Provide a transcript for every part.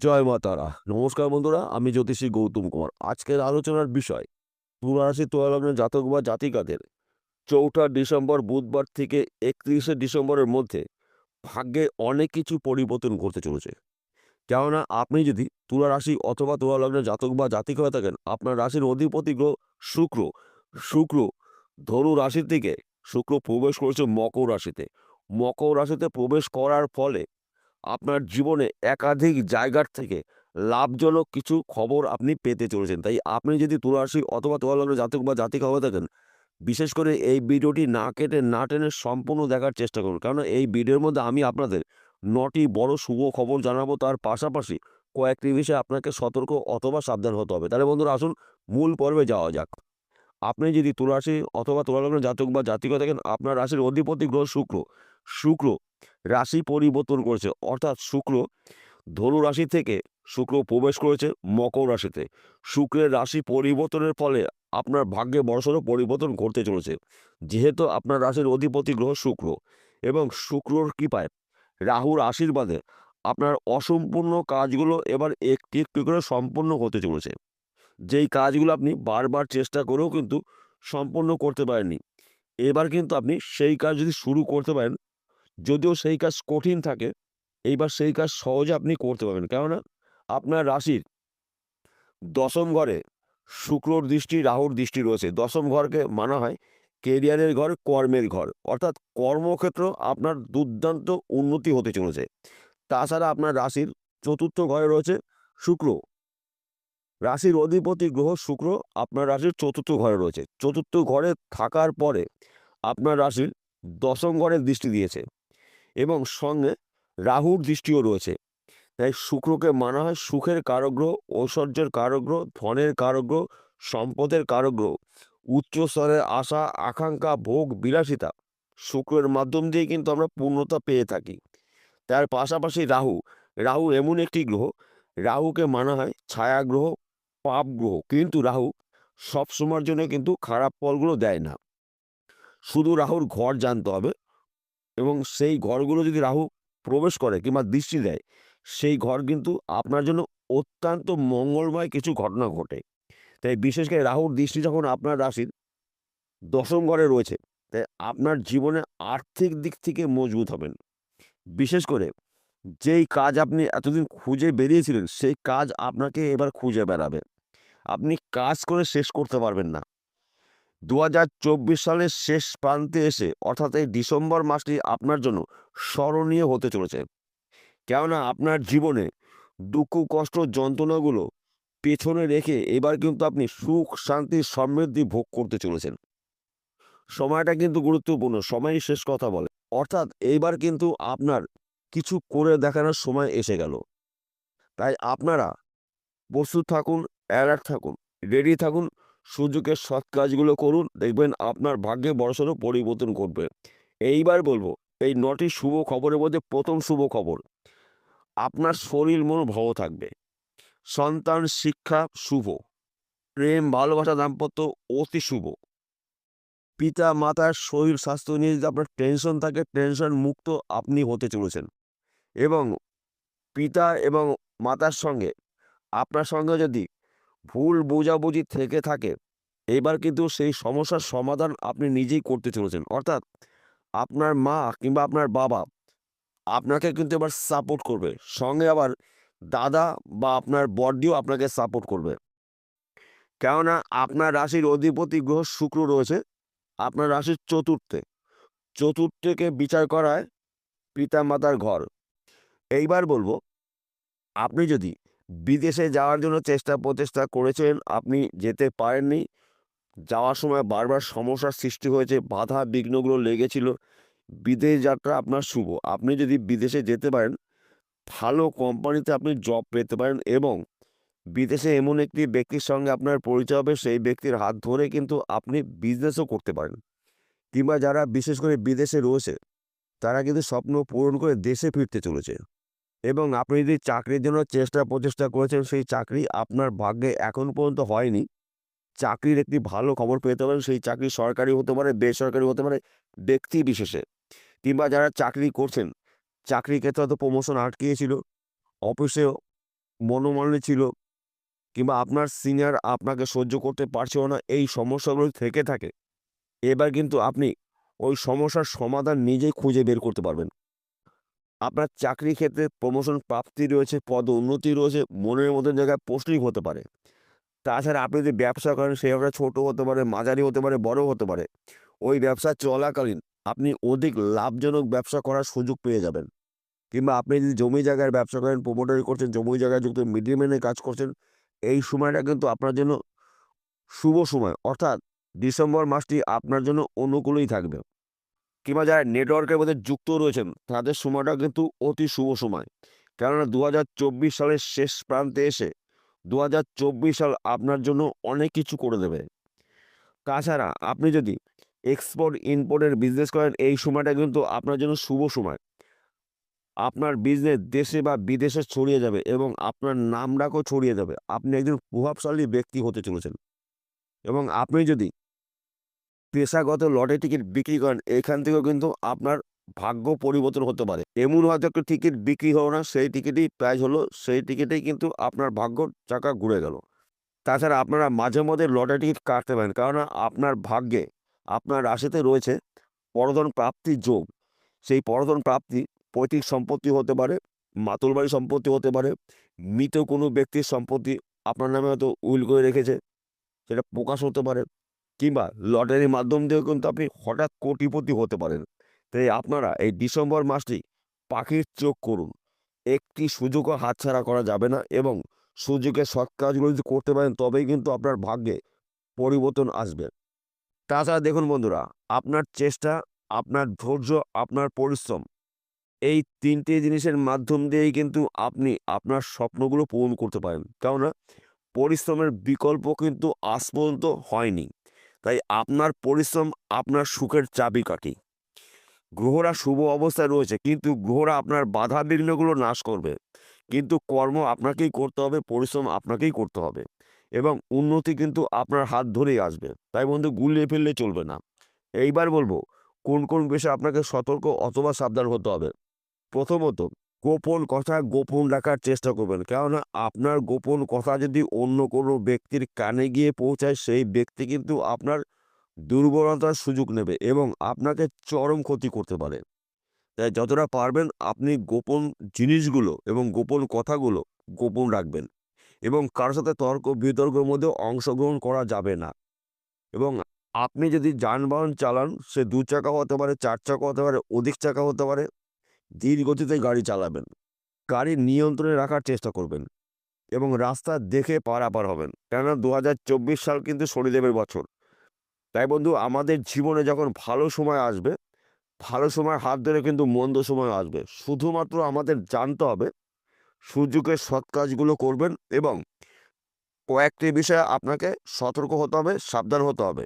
জয় মা তারা। নমস্কার বন্ধুরা, আমি জ্যোতিষী গৌতম কুমার। আজকের আলোচনার বিষয় তুলা রাশি তুলা লগ্নের জাতক বা জাতিকাদের ৪ঠা ডিসেম্বর বুধবার থেকে ৩১শে ডিসেম্বরের মধ্যে ভাগ্যে অনেক কিছু পরিবর্তন ঘটতে চলেছে। কেননা আপনি যদি তুলা রাশি অথবা তুলা লগ্নের জাতক বা জাতিকা হয়ে থাকেন, আপনার রাশির অধিপতি গ্রহ শুক্র শুক্র ধনু রাশি থেকে শুক্র প্রবেশ করেছে মকর রাশিতে। মকর রাশিতে প্রবেশ করার ফলে আপনার জীবনে একাধিক জায়গার থেকে লাভজনক কিছু খবর আপনি পেতে চলেছেন। তাই আপনি যদি তুলা রাশি অথবা তুলা লগ্নের জাতক বা জাতিকা হয়ে থাকেন, বিশেষ করে এই ভিডিওটি না কেটে না টেনে সম্পূর্ণ দেখার চেষ্টা করুন। কারণ এই ভিডিওর মধ্যে আমি আপনাদের ৯টি বড় শুভ খবর জানাবো, তার পাশাপাশি কয়েকটি বিষয়ে আপনাকে সতর্ক অথবা সাবধান হতে হবে। তাহলে বন্ধুরা, আসুন মূল পর্বে যাওয়া যাক। আপনি যদি তুলা রাশি অথবা তুলা লগ্নের জাতক বা জাতিকা থাকেন, আপনার রাশির অধিপতি গ্রহ শুক্র শুক্র রাশি পরিবর্তন করেছে, অর্থাৎ শুক্র ধনু রাশি থেকে শুক্র প্রবেশ করেছে মকর রাশিতে। শুক্রের রাশি পরিবর্তনের ফলে আপনার ভাগ্যে বড়সড় পরিবর্তন ঘটতে চলেছে। যেহেতু আপনার রাশির অধিপতি গ্রহ শুক্র এবং শুক্রর কৃপায়, রাহুর আশীর্বাদে আপনার অসম্পূর্ণ কাজগুলো এবার একটি একটি করে সম্পূর্ণ হতে চলেছে। যেই কাজগুলো আপনি বারবার চেষ্টা করেও কিন্তু সম্পূর্ণ করতে পারেননি, এবার কিন্তু আপনি সেই কাজ যদি শুরু করতে পারেন, যদিও সেই কাজ কঠিন থাকে, এইবার সেই কাজ সহজে আপনি করতে পারবেন। কেননা আপনার রাশির দশম ঘরে শুক্রর দৃষ্টি, রাহুর দৃষ্টি রয়েছে। দশম ঘরকে মানা হয় কেরিয়ারের ঘর, কর্মের ঘর, অর্থাৎ কর্মক্ষেত্র আপনার দুর্দান্ত উন্নতি হতে চলেছে। তাছাড়া আপনার রাশির চতুর্থ ঘরে রয়েছে শুক্র। রাশির অধিপতি গ্রহ শুক্র আপনার রাশির চতুর্থ ঘরে রয়েছে। চতুর্থ ঘরে থাকার পরে আপনার রাশির দশম ঘরের দৃষ্টি দিয়েছে এবং সঙ্গে রাহুর দৃষ্টিও রয়েছে। তাই শুক্রকে মানা হয় সুখের কারগ্রহ, ঐশ্বর্যের কারগ্রহ, ধনের কারগ্রহ, সম্পদের কারগ্রহ। উচ্চ স্তরের আশা, আকাঙ্ক্ষা, ভোগ, বিলাসিতা শুক্রের মাধ্যম দিয়ে কিন্তু আমরা পূর্ণতা পেয়ে থাকি। তার পাশাপাশি রাহু রাহু এমন একটি গ্রহ, রাহুকে মানা হয় ছায়া গ্রহ, পাপ গ্রহ। কিন্তু রাহু সবসময়ের জন্য কিন্তু খারাপ ফলগুলো দেয় না। শুধু রাহুর ঘর জানতে হবে এবং সেই ঘরগুলো যদি রাহু প্রবেশ করে কিংবা দৃষ্টি দেয়, সেই ঘর কিন্তু আপনার জন্য অত্যন্ত মঙ্গলময় কিছু ঘটনা ঘটে। তাই বিশেষ করে রাহুর দৃষ্টি যখন আপনার রাশির দশম ঘরে রয়েছে, তাই আপনার জীবনে আর্থিক দিক থেকে মজবুত হবেন। বিশেষ করে যেই কাজ আপনি এতদিন খুঁজে বেরিয়েছিলেন, সেই কাজ আপনাকে এবার খুঁজে বেড়াবে। আপনি কাজ করে শেষ করতে পারবেন না। ২০২৪ সালের শেষ প্রান্তে এসে, অর্থাৎ এই ডিসেম্বর মাসটি আপনার জন্য স্মরণীয় হতে চলেছে। কেননা আপনার জীবনে দুঃখ, কষ্ট, যন্ত্রণাগুলো পেছনে রেখে এবার কিন্তু আপনি সুখ, শান্তি, সমৃদ্ধি ভোগ করতে চলেছেন। সময়টা কিন্তু গুরুত্বপূর্ণ, সময়ই শেষ কথা বলে। অর্থাৎ এইবার কিন্তু আপনার কিছু করে দেখানোর সময় এসে গেল। তাই আপনারা প্রস্তুত থাকুন, অ্যালার্ট থাকুন, রেডি থাকুন, সুযোগের সৎ কাজগুলো করুন, দেখবেন আপনার ভাগ্যে বড়সড় পরিবর্তন ঘটবে। এইবার বলবো, এই ৯টি শুভ খবরের মধ্যে প্রথম শুভ খবর, আপনার শরীর মন ভালো থাকবে। সন্তান, শিক্ষা শুভ। প্রেম, ভালোবাসা, দাম্পত্য অতি শুভ। পিতা মাতার শরীর স্বাস্থ্য নিয়ে যদি আপনার টেনশন থাকে, টেনশন মুক্ত আপনি হতে চলেছেন। এবং পিতা এবং মাতার সঙ্গে আপনার সঙ্গে যদি ভুল বোঝাবুঝি থেকে থাকে, এবার কিন্তু সেই সমস্যার সমাধান আপনি নিজেই করতে চলেছেন। অর্থাৎ আপনার মা কিংবা আপনার বাবা আপনাকে কিন্তু এবার সাপোর্ট করবে। সঙ্গে আবার দাদা বা আপনার বড়দিও আপনাকে সাপোর্ট করবে। কেননা আপনার রাশির অধিপতি গ্রহ শুক্র রয়েছে আপনার রাশির চতুর্থে। চতুর্থকে বিচার করায় পিতামাতার ঘর। এইবার বলবো, আপনি যদি বিদেশে যাওয়ার জন্য চেষ্টা প্রচেষ্টা করেছেন, আপনি যেতে পারেননি, যাওয়ার সময় বারবার সমস্যার সৃষ্টি হয়েছে, বাধা বিঘ্নগুলো লেগেছিল, বিদেশ যাত্রা আপনার শুভ। আপনি যদি বিদেশে যেতে পারেন, ভালো কোম্পানিতে আপনি জব পেতে পারেন এবং বিদেশে এমন একটি ব্যক্তির সঙ্গে আপনার পরিচয় হবে, সেই ব্যক্তির হাত ধরে কিন্তু আপনি বিজনেসও করতে পারেন। কিংবা যারা বিশেষ করে বিদেশে রয়েছে, তারা কিন্তু স্বপ্ন পূরণ করে দেশে ফিরতে চলেছে। এবং আপনি যদি চাকরির জন্য চেষ্টা প্রচেষ্টা করেছেন, সেই চাকরি আপনার ভাগ্যে এখন পর্যন্ত হয়নি, চাকরির একটি ভালো খবর পেতে পারেন। সেই চাকরি সরকারি হতে পারে, বেসরকারি হতে পারে, ব্যক্তি বিশেষে। কিংবা যারা চাকরি করছেন, চাকরির ক্ষেত্রে হয়তো প্রমোশন আটকিয়েছিল, অফিসেও মনোমালিন্য ছিল, কিংবা আপনার সিনিয়র আপনাকে সহ্য করতে পারছিল না, এই সমস্যাগুলো থেকে থাকে, এবার কিন্তু আপনি ওই সমস্যার সমাধান নিজেই খুঁজে বের করতে পারবেন। আপনার চাকরির ক্ষেত্রে প্রমোশন প্রাপ্তি রয়েছে, পদোন্নতি রয়েছে, মনের মতন জায়গায় পোস্টিং হতে পারে। তাছাড়া আপনি যদি ব্যবসা করেন, সেই ব্যবসা ছোট হতে পারে, মাঝারি হতে পারে, বড় হতে পারে। ওই ব্যবসা চলাকালীন আপনি অধিক লাভজনক ব্যবসা করার সুযোগ পেয়ে যাবেন। কিংবা আপনি যদি জমি জায়গার ব্যবসা করেন, প্রমোটারি করছেন, জমি জায়গায় যুক্ত মিডলম্যানের কাজ করছেন, এই সময়টা কিন্তু আপনার জন্য শুভ সময়। অর্থাৎ ডিসেম্বর মাসটি আপনার জন্য অনুকূলেই থাকবে। কিংবা যারা নেটওয়ার্কের মধ্যে যুক্ত রয়েছেন, তাদের সময়টা কিন্তু অতি শুভ সময়। কেননা ২০২৪ সালের শেষ প্রান্তে এসে ২০২৪ সাল আপনার জন্য অনেক কিছু করে দেবে। তাছাড়া আপনি যদি এক্সপোর্ট ইম্পোর্টের বিজনেস করেন, এই সময়টা কিন্তু আপনার জন্য শুভ সময়। আপনার বিজনেস দেশে বা বিদেশে ছড়িয়ে যাবে এবং আপনার নামডাকও ছড়িয়ে যাবে। আপনি একজন প্রভাবশালী ব্যক্তি হতে চলেছেন। এবং আপনি যদি পেশাগত লটারি টিকিট বিক্রি করেন, এখান থেকেও কিন্তু আপনার ভাগ্য পরিবর্তন হতে পারে। এমন হয়তো একটা টিকিট বিক্রি হলো না, সেই টিকিটেই প্রাইজ হলো, সেই টিকিটেই কিন্তু আপনার ভাগ্যর চাকা ঘুরে গেল। তাছাড়া আপনারা মাঝে মধ্যে লটারি টিকিট কাটতে পারেন, কারণ আপনার ভাগ্যে, আপনার রাশিতে রয়েছে পরধন প্রাপ্তির যোগ। সেই পরধন প্রাপ্তি পৈতৃক সম্পত্তি হতে পারে, মাতুল বাড়ি সম্পত্তি হতে পারে, মৃত কোনো ব্যক্তির সম্পত্তি আপনার নামে হয়তো উইল করে রেখেছে, সেটা প্রকাশ হতে পারে। কিংবা লটারির মাধ্যম দিয়েও কিন্তু আপনি হঠাৎ কোটিপতি হতে পারেন। তাই আপনারা এই ডিসেম্বর মাসটি পাখির চোখ করুন। একটি সুযোগও হাতছাড়া করা যাবে না এবং সুযোগের সৎ কাজগুলো যদি করতে পারেন, তবেই কিন্তু আপনার ভাগ্যে পরিবর্তন আসবে। তাছাড়া দেখুন বন্ধুরা, আপনার চেষ্টা, আপনার ধৈর্য, আপনার পরিশ্রম, এই ৩টে জিনিসের মাধ্যম দিয়েই কিন্তু আপনি আপনার স্বপ্নগুলো পূরণ করতে পারেন। কেননা পরিশ্রমের বিকল্প কিন্তু আজ পর্যন্ত হয়নি। তাই আপনার পরিশ্রম আপনার সুখের চাবিকাঠি। গ্রহরা শুভ অবস্থায় রয়েছে, কিন্তু গ্রহরা আপনার বাধা বিঘ্নগুলো নাশ করবে। কিন্তু কর্ম আপনাকেই করতে হবে, পরিশ্রম আপনাকেই করতে হবে এবং উন্নতি কিন্তু আপনার হাত ধরেই আসবে। তাই বন্ধু, গুলিয়ে ফেললে চলবে না। এইবার বলবো কোন কোন বিষয়ে আপনাকে সতর্ক অথবা সাবধান হতে হবে। প্রথমত, গোপন কথা গোপন রাখার চেষ্টা করবেন। কেননা আপনার গোপন কথা যদি অন্য কোনো ব্যক্তির কানে গিয়ে পৌঁছায়, সেই ব্যক্তি কিন্তু আপনার দুর্বলতার সুযোগ নেবে এবং আপনাকে চরম ক্ষতি করতে পারে। তাই যতটা পারবেন আপনি গোপন জিনিসগুলো এবং গোপন কথাগুলো গোপন রাখবেন এবং কারোর সাথে তর্ক বিতর্কের মধ্যে অংশগ্রহণ করা যাবে না। এবং আপনি যদি যানবাহন চালান, সে ২ চাকা হতে পারে, ৪ চাকা হতে পারে, অধিক চাকা হতে পারে, ধীর গতিতে গাড়ি চালাবেন। গাড়ি নিয়ন্ত্রণে রাখার চেষ্টা করবেন এবং রাস্তা দেখে পারাপার হবেন। কেননা ২০২৪ সাল কিন্তু শনিদেবের বছর। তাই বন্ধু, আমাদের জীবনে যখন ভালো সময় আসবে, ভালো সময়ের হাত ধরে কিন্তু মন্দ সময় আসবে। শুধুমাত্র আমাদের জানতে হবে সুযোগের সৎ কাজগুলো করবেন এবং কয়েকটি বিষয়ে আপনাকে সতর্ক হতে হবে, সাবধান হতে হবে।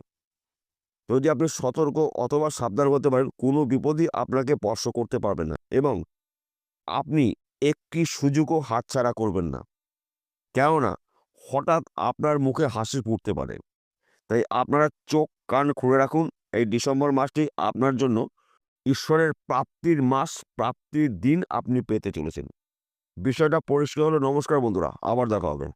যদি আপনি সতর্ক অথবা সাবধান হতে পারেন, কোনো বিপদই আপনাকে স্পর্শ করতে পারবে না এবং আপনি একটি সুযোগও হাতছাড়া করবেন না। কেননা হঠাৎ আপনার মুখে হাসি ফুটতে পারে। তাই আপনারা চোখ কান খুলে রাখুন। এই ডিসেম্বর মাসটি আপনার জন্য ঈশ্বরের প্রাপ্তির মাস, প্রাপ্তির দিন আপনি পেতে চলেছেন। বিষয়টা পরিষ্কার হলো। নমস্কার বন্ধুরা, আবার দেখা হবে।